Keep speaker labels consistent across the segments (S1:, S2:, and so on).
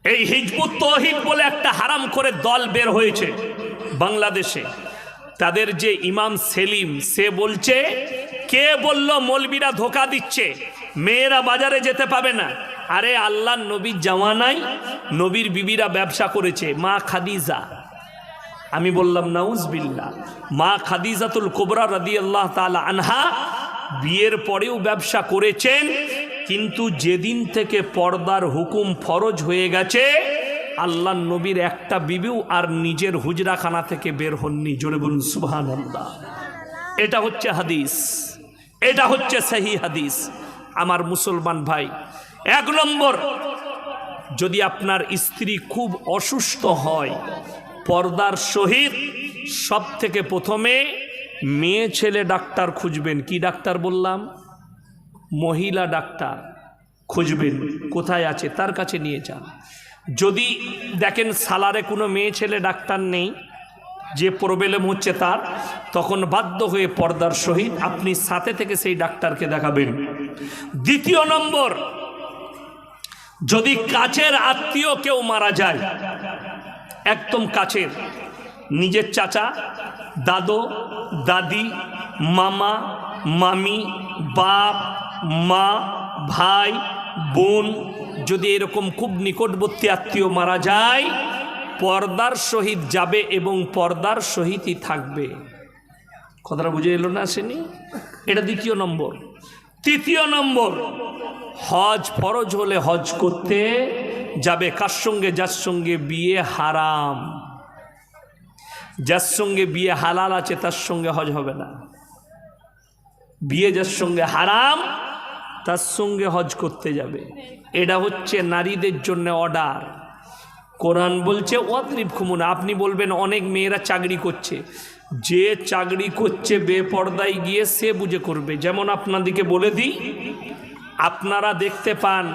S1: এই হিজবুত তৌহিদ বলে একটা হারাম করে দল বের হয়েছে বাংলাদেশে। তাদের যে ইমাম সেলিম, সে বলছে, কে বলল মৌলবীরা ধোকা দিচ্ছে, মেয়েরা বাজারে যেতে পাবে না? আরে আল্লাহর নবীর জামানায় নবীর বিবিরা ব্যবসা করেছে। মা খাদিজা, আমি বললাম নাউজবিল্লাহ, মা খাদিজাতুল কুবরা রাদিয়াল্লাহু তাআলা আনহা বিয়ের পরেও ব্যবসা করেছেন, কিন্তু যেদিন থেকে পর্দার হুকুম ফরজ হয়ে গেছে, আল্লাহর নবীর একটা বিবিও আর নিজের হুজরাখানা থেকে বের হননি। জোরে বলুন সুবহানাল্লাহ। এটা হচ্ছে হাদিস, এটা হচ্ছে সহি হাদিস। আমার মুসলমান ভাই, এক নম্বর, যদি আপনার স্ত্রী খুব অসুস্থ হয়, পর্দার সহিত সব থেকে প্রথমে মেয়ে ছেলে ডাক্তার খুঁজবেন। কি ডাক্তার বললাম? মহিলা ডাক্তার খুঁজবেন। কোথায় আছে তার কাছে নিয়ে যান। যদি দেখেন সালারে কোনো মেয়ে ছেলে ডাক্তার নেই, যে প্রবলেম হচ্ছে তার, তখন বাধ্য হয়ে পর্দার সহিত আপনি সাথে থেকে সেই ডাক্তারকে দেখাবেন। দ্বিতীয় নম্বর, যদি কাছের আত্মীয় কেউ মারা যায়, একদম কাছের, নিজের চাচা, দাদু, দাদি, মামা, মামি, বাপ, মা, ভাই, বোন, যদি এরকম খুব নিকটবর্তী আত্মীয় মারা যায়, পর্দার সহিত যাবে এবং পর্দার সহিতই থাকবে। কথাটা বুঝে এলো না? আসেনি? এটা দ্বিতীয় নম্বর। তৃতীয় নম্বর, হজ ফরজ হলে হজ করতে যাবে। কার সঙ্গে? যার সঙ্গে বিয়ে হারাম। যার সঙ্গে বিয়ে হালাল আছে তার সঙ্গে হজ হবে না। বিয়ে যার সঙ্গে হারাম তার সঙ্গে হজ করতে যাবে। এটা হচ্ছে নারীদের জন্য অর্ডার। কোরআন বলছে ওয়াদরিব খুমুনা। আপনি বলবেন অনেক মেয়েরা চাকরি করছে, যে চাকরি করছে বেপর্দায় গিয়ে সে বুঝে করবে। যেমন আপনাদেরকে বলে দিই, আপনারা দেখতে পান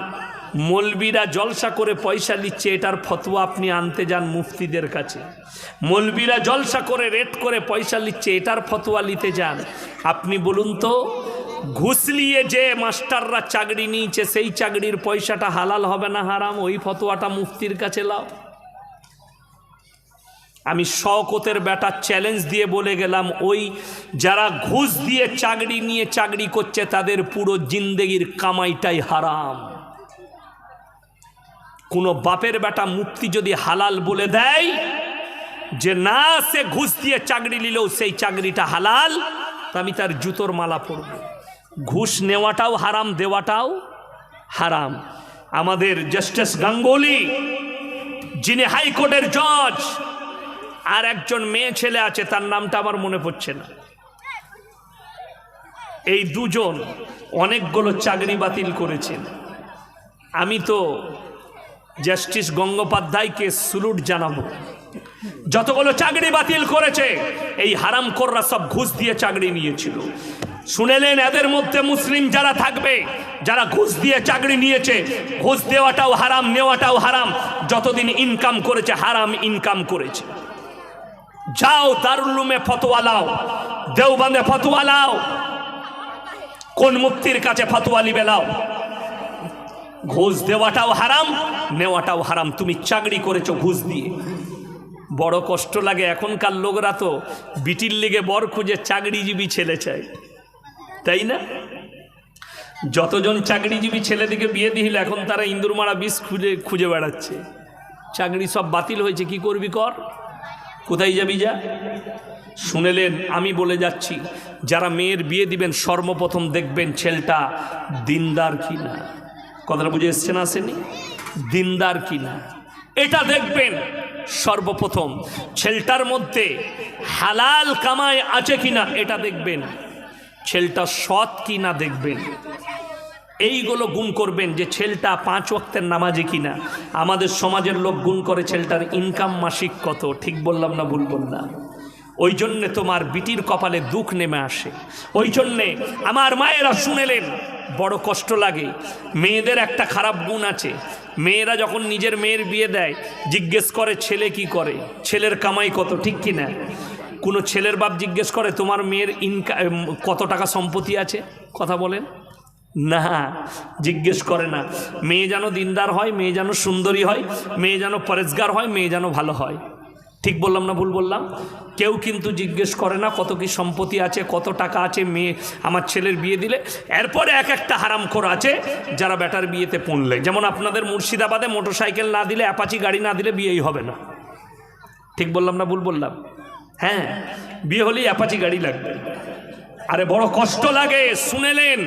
S1: মৌলবীরা জলসা করে পয়সা নিচ্ছে, এটার ফতোয়া আপনি আনতে যান মুফতিদের কাছে। মৌলবীরা জলসা করে রেট করে পয়সা নিচ্ছে, এটার ফতোয়া নিতে যান। আপনি বলুন তো, ঘুষ নিয়ে যে মাস্টাররা চাকরি নিয়েছে, সেই চাকরির পয়সাটা হালাল হবে না হারাম? ওই ফতোয়াটা মুফতির কাছে লাও। আমি শওকতের বেটা চ্যালেঞ্জ দিয়ে বলে গেলাম, ওই যারা ঘুষ দিয়ে চাকরি নিয়ে চাকরি করছে তাদের পুরো জিন্দেগির কামাইটাই হারাম। কোনো বাপের বেটা মুফতি যদি হালাল বলে দেয় যে না, সে ঘুষ দিয়ে চাকরি নিলেও সেই চাকরিটা হালাল, তা আমি তার জুতোর মালা পরব। ঘুষ নেওয়াটাও হারাম, দেওয়াটাও হারাম। আমাদের জাস্টিস গাঙ্গুলি, যিনি হাইকোর্টের জজ, আর একজন মেয়ে ছেলে আছে, তার নামটা আমার মনে পড়ছে না, এই দুজন অনেকগুলো চাকরি বাতিল করেছেন। আমি তো জাস্টিস গঙ্গোপাধ্যায়কে স্যালুট জানাবো। যতগুলো চাকরি বাতিল করেছে, এই হারামখোররা সব ঘুষ দিয়ে চাকরি নিয়েছিল। শুনেলেন, এদের মধ্যে মুসলিম যারা থাকবে, যারা ঘুষ দিয়ে চাকরি নিয়েছে, ঘুষ দেওয়াটাও হারাম, নেওয়াটাও হারাম। যতদিন ইনকাম করেছে হারাম ইনকাম করেছে। যাও দারুল উলুমে ফতোয়া লাও, দেওবন্দে ফতোয়া লাও, কোন মুফতির কাছে ফতোয়া লিবে লাও। ঘুষ দেওয়াটাও হারাম, নেওয়াটাও হারাম। তুমি চাকরি করেছো ঘুষ দিয়ে। বড় কষ্ট লাগে, এখনকার লোকরা তো বিটির লিগে বর খুঁজে চাকরিজীবী ছেলে চায়, তাই না? যতজন চাকরিজীবী ছেলেদিকে বিয়ে দিল, এখন তারা ইন্দুরমারা বিষ খুঁজে বেড়াচ্ছে। চাকরি সব বাতিল হয়েছে, কি করবি কর, কোথায় যাবি যা। শুনেলেন, আমি বলে যাচ্ছি, যারা মেয়ের বিয়ে দিবেন সর্বপ্রথম দেখবেন ছেলেটা দিনদার কিনা। কথাটা বুঝে এসছে না? আসেনি? দিনদার কিনা এটা দেখবেন সর্বপ্রথম। ছেলেটার মধ্যে হালাল কামাই আছে কিনা এটা দেখবেন। ছেলেটা সৎ কিনা দেখবেন। এইগুলো গুণ করবেন যে ছেলেটা 5 ওয়াক্তের নামাজি কিনা। আমাদের সমাজের লোক গুণ করে ছেলেটার ইনকাম মাসিক কত। ঠিক বললাম না ভুল বললাম? ওই জন্যে তোমার বিটির কপালে দুঃখ নেমে আসে। ওই জন্যে আমার মায়েরা শুনেলেন, বড় কষ্ট লাগে। মেয়েদের একটা খারাপ গুণ আছে, মেয়েরা যখন নিজের মেয়ের বিয়ে দেয় জিজ্ঞেস করে ছেলে কি করে, ছেলের কামাই কত, ঠিক কিনা? কোনো ছেলের বাপ জিজ্ঞেস করে তোমার মেয়ের কত টাকা সম্পত্তি আছে? কথা বলেন, না, জিজ্ঞেস করে না। মেয়ে যেন দিনদার হয়, মেয়ে যেন সুন্দরী হয়, মেয়ে যেন পরেজগার হয়, মেয়ে যেন ভালো হয়। ঠিক বললাম না ভুল বললাম? কেউ কিন্তু জিজ্ঞেস করে না কত কি সম্পত্তি আছে, কত টাকা আছে মেয়ে আমার ছেলের বিয়ে দিলে। এরপরে এক একটা হারামখোর আছে যারা বেটার বিয়েতে পড়লে, যেমন আপনাদের মুর্শিদাবাদে মোটরসাইকেল না দিলে, অ্যাপাচি গাড়ি না দিলে বিয়েই হবে না। ঠিক বললাম না ভুল বললাম? হ্যাঁ, বিয়ে হলেই অ্যাপাচি গাড়ি লাগবে। আরে বড় কষ্ট লাগে, শুনেলেন?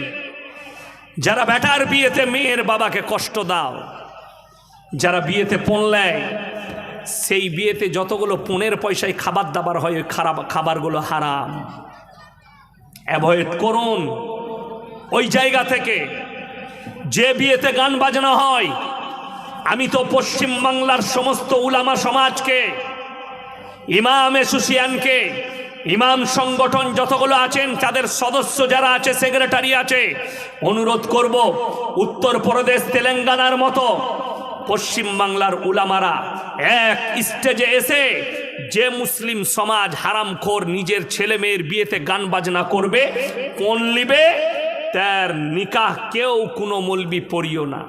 S1: যারা বেটার বিয়েতে মেয়ের বাবাকে কষ্ট দাও, যারা বিয়েতে পড়লে, সেই বিয়েতে যতগুলো পনের পয়সায় খাবার দাবার হয়, ওই খাবারগুলো হারাম। অ্যাভয়েড করুন ওই জায়গা থেকে। যে বিয়েতে গান বাজনা হয়, আমি তো পশ্চিম বাংলার সমস্ত উলামা সমাজকে, ইমাম অ্যাসোসিয়েশনকে, ইমাম সংগঠন যতগুলো আছেন, তাদের সদস্য যারা আছে, সেক্রেটারি আছে, অনুরোধ করব উত্তরপ্রদেশ তেলেঙ্গানার মতো পশ্চিম বাংলার উলামারা এক স্টেজে এসে যে মুসলিম সমাজ হারামখোর নিজের ছেলে মেয়ের বিয়েতে গান বাজনা করবে, কোন নিবে, তার নিকাহ কেউ কোনো মলবি পড়িও না।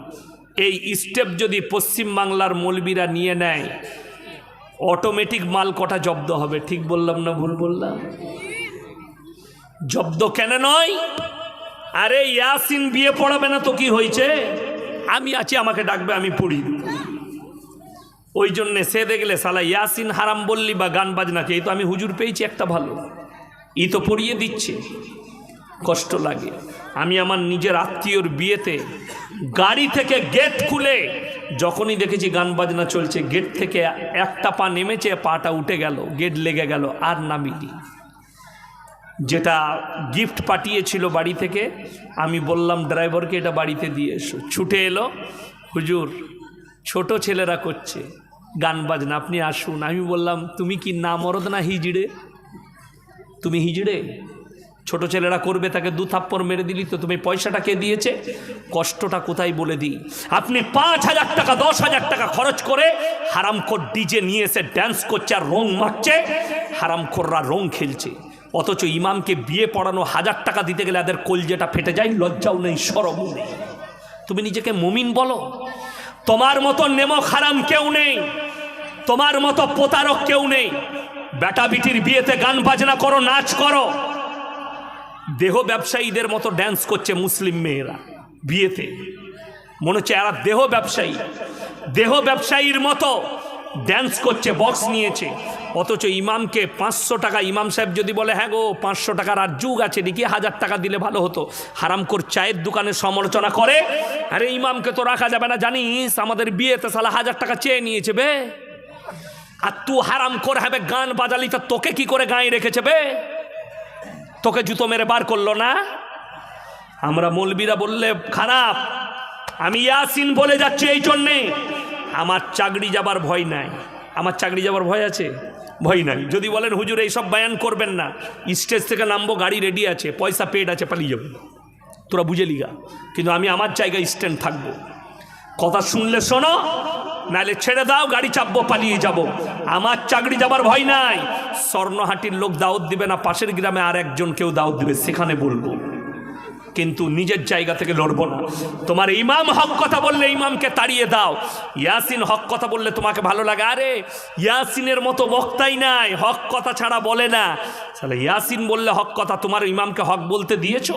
S1: এই স্টেপ যদি পশ্চিম বাংলার মলবিরা নিয়ে নেয়, অটোমেটিক মাল কটা জব্দ হবে। ঠিক বললাম না ভুল বললাম? জব্দ কেন নয়? আরে ইয়াসিন বিয়ে পড়াবে না তো কি হয়েছে? আমি আছি, আমাকে ডাকবে, আমি পড়ি। ওই জন্যে সে দেখলে সালা ইয়াসিন হারাম বললি বা গান বাজনাকে, এই তো আমি হুজুর পেয়েছি একটা ভালো, ই তো পড়িয়ে দিচ্ছে। কষ্ট লাগে। আমি আমার নিজের আত্মীয়র বিয়েতে গাড়ি থেকে গেট খুলে যখনই দেখেছি গান বাজনা চলছে, গেট থেকে একটা পা নেমেছে, পাটা উঠে গেল, গেট লেগে গেল, আর নামিনি। যেটা গিফট পাঠিয়েছিল বাড়ি থেকে, আমি বললাম ড্রাইভারকে এটা বাড়িতে দিয়ে এসো। ছুটে এলো, হুজুর ছোট ছেলেরা করছে গান বাজনা, আপনি আসুন। আমি বললাম তুমি কি না মরদ না হিজড়ে? তুমি হিজড়ে? ছোট ছেলেরা করবে, তাকে 2 থাপ্পড় মেরে দিলি তো, তুমি পয়সাটা কে দিয়েছে? কষ্টটা কোথায় বলে দিই। আপনি 5,000 টাকা 10,000 টাকা খরচ করে হারামখোর ডিজে নিয়ে এসে ড্যান্স করছে আর রং মাখছে, হারামখোররা রং খেলছে। অথচ ইমামকে বিয়ে পড়ানো 1000 টাকা দিতে গেলে এদের কলজেটা ফেটে যায়, লজ্জাও নেই, শরমও নেই। তুমি নিজেকে মুমিন বলো? তোমার মতো নেমক হারাম কেউ নেই, তোমার মতো প্রতারক কেউ নেই। বেটা বিটির বিয়েতে গান বাজনা করো, নাচ করো। দেহ ব্যবসায়ীদের মতো ড্যান্স করছে মুসলিম মেয়েরা বিয়েতে, মনে হচ্ছে এরা দেহ ব্যবসায়ী, দেহ ব্যবসায়ীর মতো ড্যান্স করছে, বক্স নিয়েছে। অথচ ইমামকে 500 টাকা, ইমাম সাহেব যদি বলে হ্যাঁ গো 500 টাকার আর যুগ আছে নাকি, 1000 টাকা দিলে ভালো হতো, হারামখোর চায়ের দোকানে সমালোচনা করে, আরে ইমামকে তো রাখা যাবে না, জানিস আমাদের বিয়েতে সালা 1000 টাকা চেয়ে নিয়েছে বে। আর তুই হারামখোর হবে গান বাজালি, তো তোকে কি করে গায়ে রেখেছে বে? তোকে জুতো মেরে বার করলো না? আমরা মৌলবীরা বললে খারাপ। আমি ইয়াসিন বলে যাচ্ছি এই জন্যে, আমার চাকরি যাবার ভয় নাই। আমার চাকরি যাবার ভয় আছে? ভয় নাই। যদি বলেন হুজুর এইসব বয়ান করবেন না, স্টেজ থেকে নামবো, গাড়ি রেডি আছে, পয়সা পেড আছে, পালিয়ে যাবো, তোরা বুঝে লিগা। কিন্তু আমি আমার জায়গায় স্ট্যান্ড থাকবো। কথা শুনলে শোনো, নাহলে ছেড়ে দাও, গাড়ি চাপবো, পালিয়ে যাব। আমার চাকরি যাবার ভয় নাই। স্বর্ণহাটির লোক দাওয়াত দিবে না, পাশের গ্রামে আর একজন কেউ দাওয়াত দিবে, সেখানে বলবো, কিন্তু নিজের জায়গা থেকে লড়বো না। তোমার ইমাম হক কথা বললে ইমামকে তাড়িয়ে দাও। ইয়াসিন হক কথা বললে তোমাকে ভালো লাগে, আরে ইয়াসিনের মতো বক্তাই নাই, হক কথা ছাড়া বলে না। তাহলে ইয়াসিন বললে হক কথা, তোমার ইমামকে হক বলতে দিয়েছো?